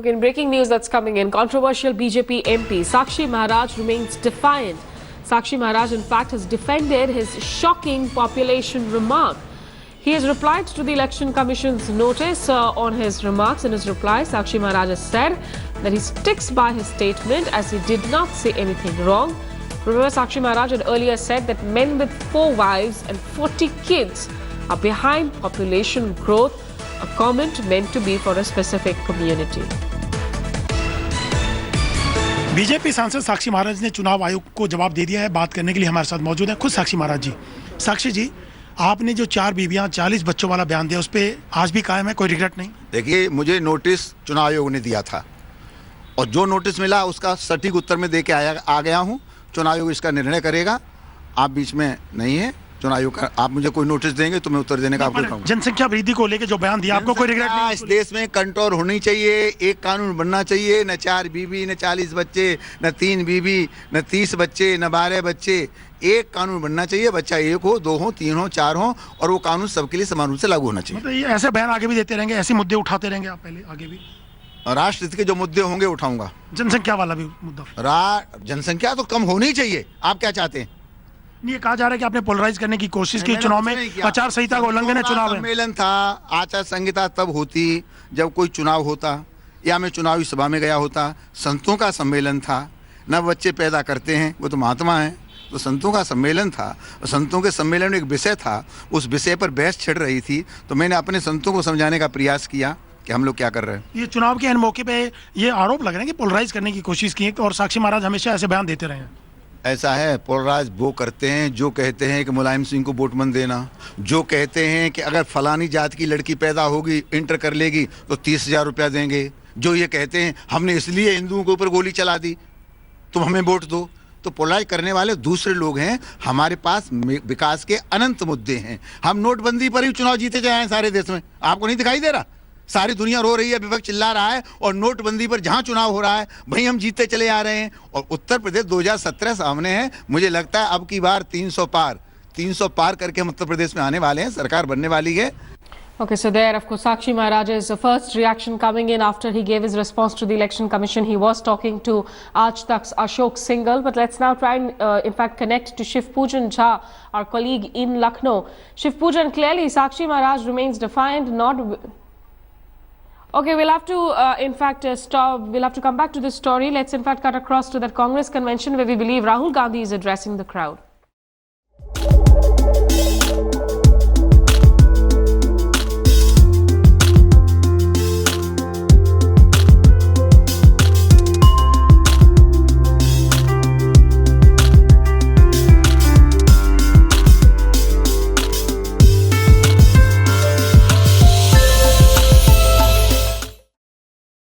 Okay, in breaking news that's coming in, controversial BJP MP Sakshi Maharaj remains defiant. Sakshi Maharaj, in fact, has defended his shocking population remark. He has replied to the Election Commission's notice on his remarks. In his reply, Sakshi Maharaj has said that he sticks by his statement as he did not say anything wrong. Remember, Sakshi Maharaj had earlier said that men with 4 wives and 40 kids are behind population growth, a comment meant to be for a specific community. BJP सांसद साक्षी महाराज ने चुनाव आयोग को जवाब दे दिया है। बात करने के लिए हमारे साथ मौजूद हैं खुद साक्षी महाराज जी। साक्षी जी, आपने जो 4 बीवियां 40 बच्चों वाला बयान दिया, उस पे आज भी कायम है, कोई रिग्रेट नहीं? देखिए, मुझे नोटिस चुनाव आयोग ने दिया था और जो नोटिस मिला उसका सटीक उत्तर में दे के आ गया हूँ। चुनाव आयोग इसका निर्णय करेगा, आप बीच में नहीं है। चुनाव आयोग का आप मुझे कोई नोटिस देंगे तो मैं उत्तर देने का आपको कहूँगा। जनसंख्या वृद्धि को लेकर जो बयान दिया, आपको कोई रिग्रेट नहीं? इस देश में कंट्रोल होनी चाहिए, एक कानून बनना चाहिए। न 4 बीवी, न 40 बच्चे, न 3 बीवी, न 30 बच्चे, न 12 बच्चे। एक कानून बनना चाहिए, बच्चा 1 हो, 2 हो, 3 हो, 4 हो, और वो कानून सबके लिए समान रूप से लागू होना चाहिए। मतलब ये ऐसे बयान आगे भी देते रहेंगे, ऐसे मुद्दे उठाते रहेंगे आप पहले आगे भी? राष्ट्र हित के जो मुद्दे होंगे उठाऊंगा। जनसंख्या वाला भी मुद्दा? जनसंख्या तो कम होनी चाहिए। आप क्या चाहते हैं? ये कहा जा रहा है कि आपने पोलराइज करने की कोशिश की चुनाव में, आचार संहिता का उल्लंघन है। चुनाव सम्मेलन था, आचार संहिता तब होती जब कोई चुनाव होता या मैं चुनावी सभा में गया होता। संतों का सम्मेलन था, न बच्चे पैदा करते हैं, वो तो महात्मा हैं। तो संतों का सम्मेलन था, संतों के सम्मेलन में एक विषय था, उस विषय पर बहस छिड़ रही थी, तो मैंने अपने संतों को समझाने का प्रयास किया कि हम लोग क्या कर रहे हैं। ये चुनाव के मौके पे ये आरोप लग रहे हैं कि पोलराइज करने की कोशिश की और साक्षी महाराज हमेशा ऐसे बयान देते रहे हैं। ऐसा है, पोलराइज वो करते हैं जो कहते हैं कि मुलायम सिंह को वोट मत देना, जो कहते हैं कि अगर फलानी जात की लड़की पैदा होगी, इंटर कर लेगी तो 30,000 रुपया देंगे, जो ये कहते हैं हमने इसलिए हिंदुओं के ऊपर गोली चला दी तुम हमें वोट दो। तो पोलराइज करने वाले दूसरे लोग हैं। हमारे पास विकास के अनंत मुद्दे हैं। हम नोटबंदी पर ही चुनाव जीते जाए हैं सारे देश में। आपको नहीं दिखाई दे रहा? सारी दुनिया रो रही है, विपक्ष चिल्ला रहा है, और नोटबंदी पर जहां चुनाव हो रहा है वहीं हम जीतते चले आ रहे हैं। और उत्तर प्रदेश 2017 सामने है। मुझे लगता है अब की बार 300 पार करके हम उत्तर प्रदेश में आने वाले हैं, सरकार बनने वाली है। Okay, so there, of course, Sakshi Maharaj's first reaction coming in after he gave his response to the Election Commission. He was talking to Archtakht Ashok Singhal, but let's now try and, in fact, connect to Shiv Pujan Jha, our colleague in Lucknow. Shiv Pujan, clearly, Sakshi Maharaj remains defiant, not... Okay, we'll have to, in fact, stop. We'll have to come back to this story. Let's, in fact, cut across to that Congress convention where we believe Rahul Gandhi is addressing the crowd.